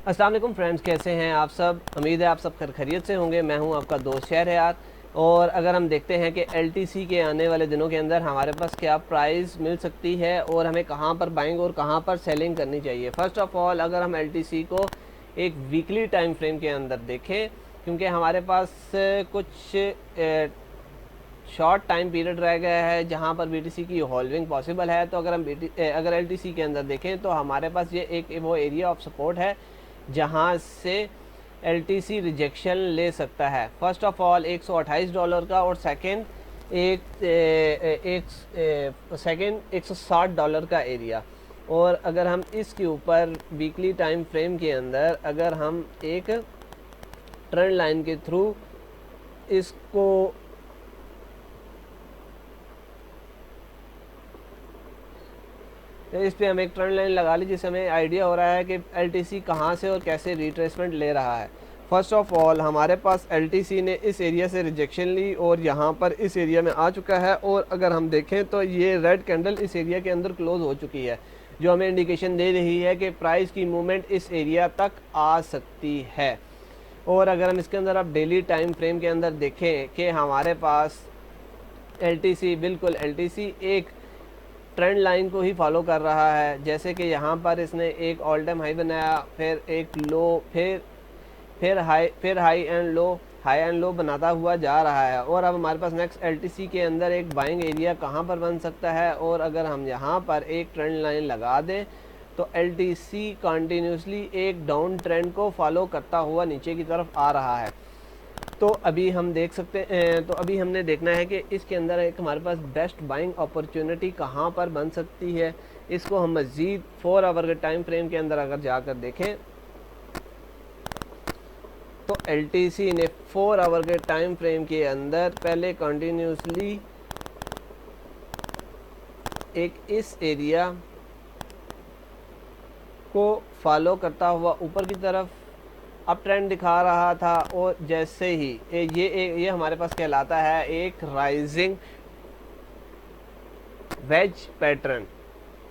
अस्सलाम वालेकुम फ्रेंड्स, कैसे हैं आप सब। उम्मीद है आप सब खैरियत से होंगे। मैं हूं आपका दोस्त शहरयार। और अगर हम देखते हैं कि एलटीसी के आने वाले दिनों के अंदर हमारे पास क्या प्राइस मिल सकती है और हमें कहां पर बाइंग और कहां पर सेलिंग करनी चाहिए। फ़र्स्ट ऑफ़ ऑल अगर हम एलटीसी को एक वीकली टाइम फ्रेम के अंदर देखें, क्योंकि हमारे पास कुछ शॉर्ट टाइम पीरियड रह गया है जहां पर बीटीसी की होल्डिंग पॉसिबल है। तो अगर हम अगर एलटीसी के अंदर देखें तो हमारे पास ये एक वो एरिया ऑफ सपोर्ट है जहां से एलटीसी रिजेक्शन ले सकता है। फर्स्ट ऑफ ऑल $128 का, और सेकंड $160 का एरिया। और अगर हम इसके ऊपर वीकली टाइम फ्रेम के अंदर अगर हम एक ट्रेंड लाइन के थ्रू इसको इस पे हम एक ट्रेंड लाइन लगा ली, जिससे हमें आइडिया हो रहा है कि एलटीसी कहाँ से और कैसे रिट्रेसमेंट ले रहा है। फर्स्ट ऑफ ऑल हमारे पास एलटीसी ने इस एरिया से रिजेक्शन ली और यहाँ पर इस एरिया में आ चुका है। और अगर हम देखें तो ये रेड कैंडल इस एरिया के अंदर क्लोज हो चुकी है, जो हमें इंडिकेशन दे रही है कि प्राइस की मूवमेंट इस एरिया तक आ सकती है। और अगर हम इसके अंदर अब डेली टाइम फ्रेम के अंदर देखें कि हमारे पास एलटीसी एक ट्रेंड लाइन को ही फॉलो कर रहा है। जैसे कि यहाँ पर इसने एक ऑल टाइम हाई बनाया, फिर एक लो, फिर हाई एंड लो बनाता हुआ जा रहा है। और अब हमारे पास नेक्स्ट एलटीसी के अंदर एक बाइंग एरिया कहाँ पर बन सकता है। और अगर हम यहाँ पर एक ट्रेंड लाइन लगा दें तो एलटीसी कंटिन्यूसली एक डाउन ट्रेंड को फॉलो करता हुआ नीचे की तरफ आ रहा है। तो अभी हम देख सकते हैं, तो अभी हमने देखना है कि इसके अंदर एक हमारे पास बेस्ट बाइंग अपॉर्चुनिटी कहाँ पर बन सकती है। इसको हम मज़ीद 4 आवर के टाइम फ्रेम के अंदर अगर जाकर देखें तो एलटीसी ने 4 आवर के टाइम फ्रेम के अंदर पहले कंटिन्यूसली एक इस एरिया को फॉलो करता हुआ ऊपर की तरफ अप ट्रेंड दिखा रहा था। और जैसे ही ये हमारे पास कहलाता है एक राइजिंग वेज पैटर्न,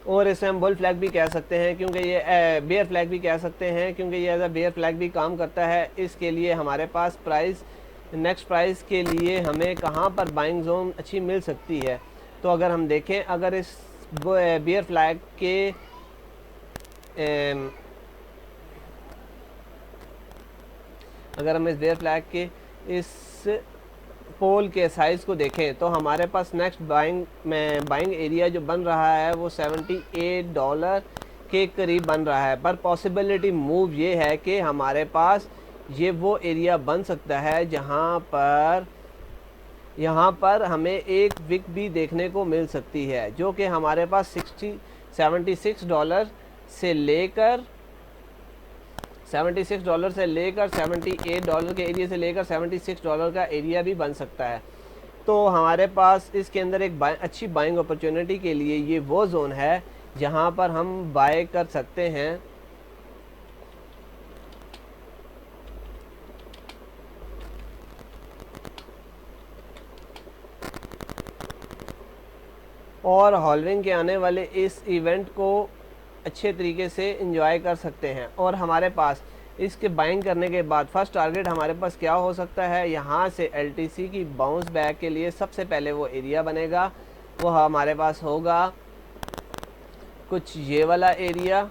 और इसे हम बुल फ्लैग भी कह सकते हैं, क्योंकि ये बेयर फ्लैग भी कह सकते हैं, क्योंकि ये एज अ बेयर फ्लैग भी काम करता है। इसके लिए हमारे पास नेक्स्ट प्राइस के लिए हमें कहाँ पर बाइंग जोन अच्छी मिल सकती है। तो अगर हम देखें, अगर इस बेयर फ्लैग के अगर हम इस बेयर फ्लैग के इस पोल के साइज़ को देखें तो हमारे पास नेक्स्ट बाइंग एरिया जो बन रहा है वो $78 के करीब बन रहा है। पर पॉसिबिलिटी मूव ये है कि हमारे पास ये वो एरिया बन सकता है यहाँ पर हमें एक विक भी देखने को मिल सकती है, जो कि हमारे पास $76 से लेकर $78 के एरिया से लेकर $76 का एरिया भी बन सकता है। तो हमारे पास इसके अंदर एक अच्छी बाइंग अपॉर्चुनिटी के लिए ये वो जोन है जहां पर हम बाय कर सकते हैं। और हॉल्विंग के आने वाले इस इवेंट को अच्छे तरीके से एंजॉय कर सकते हैं। और हमारे पास इसके बाइंग करने के बाद फर्स्ट टारगेट हमारे पास क्या हो सकता है, यहाँ से एलटीसी की बाउंस बैक के लिए सबसे पहले वो एरिया बनेगा, वो हमारे पास होगा कुछ ये वाला एरिया।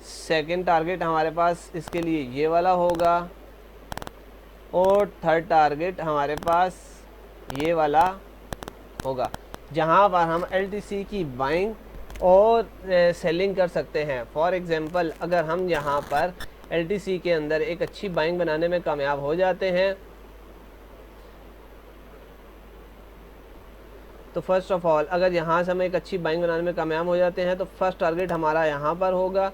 सेकंड टारगेट हमारे पास इसके लिए ये वाला होगा, और थर्ड टारगेट हमारे पास ये वाला होगा, जहाँ पर हम एलटीसी की बाइंग और सेलिंग कर सकते हैं। फॉर एग्ज़ाम्पल, अगर हम यहाँ पर एलटीसी के अंदर एक अच्छी बाइंग बनाने में कामयाब हो जाते हैं तो फर्स्ट ऑफ ऑल अगर यहाँ से हम एक अच्छी बाइंग बनाने में कामयाब हो जाते हैं तो फर्स्ट टारगेट हमारा यहाँ पर होगा।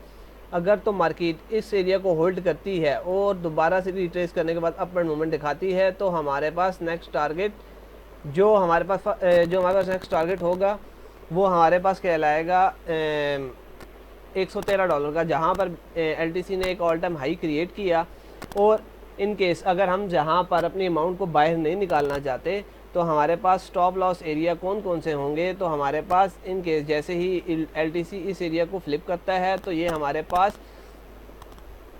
अगर तो मार्केट इस एरिया को होल्ड करती है और दोबारा से रिट्रेस करने के बाद अपवर्ड मूवमेंट दिखाती है तो हमारे पास नेक्स्ट टारगेट नेक्स्ट टारगेट होगा वो हमारे पास कहलाएगा $113 का, जहाँ पर एलटीसी ने एक ऑल टाइम हाई क्रिएट किया। और इन केस अगर हम जहाँ पर अपनी अमाउंट को बाहर नहीं निकालना चाहते तो हमारे पास स्टॉप लॉस एरिया कौन कौन से होंगे। तो हमारे पास इन केस जैसे ही एलटीसी इस एरिया को फ्लिप करता है तो ये हमारे पास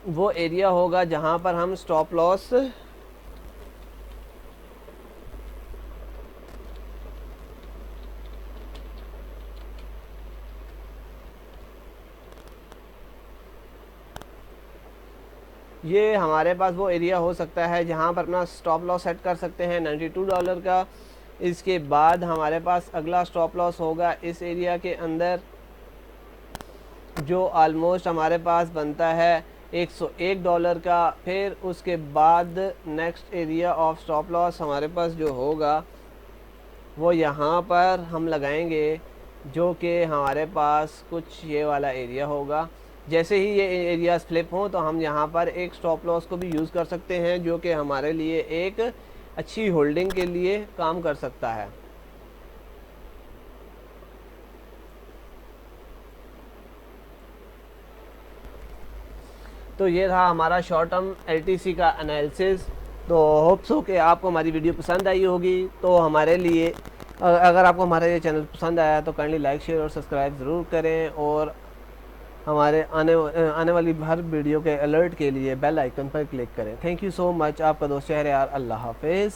वो एरिया होगा जहां पर हम स्टॉप लॉस ये हमारे पास वो एरिया हो सकता है जहां पर अपना स्टॉप लॉस सेट कर सकते हैं $92 का। इसके बाद हमारे पास अगला स्टॉप लॉस होगा इस एरिया के अंदर, जो आलमोस्ट हमारे पास बनता है $101 का। फिर उसके बाद next area of stop loss हमारे पास जो होगा वो यहाँ पर हम लगाएंगे, जो कि हमारे पास कुछ ये वाला एरिया होगा। जैसे ही ये एरियाज फ्लिप हों तो हम यहाँ पर एक स्टॉप लॉस को भी यूज़ कर सकते हैं, जो कि हमारे लिए एक अच्छी होल्डिंग के लिए काम कर सकता है। तो ये था हमारा शॉर्ट टर्म एलटीसी का एनालिसिस। तो होप्स हो कि आपको हमारी वीडियो पसंद आई होगी। तो हमारे लिए अगर आपको हमारा ये चैनल पसंद आया तो काइंडली लाइक शेयर और सब्सक्राइब ज़रूर करें, और हमारे आने वाली हर वीडियो के अलर्ट के लिए बेल आइकन पर क्लिक करें। Thank you so much. आपका दोस्त शहरयार। अल्लाह हाफिज़।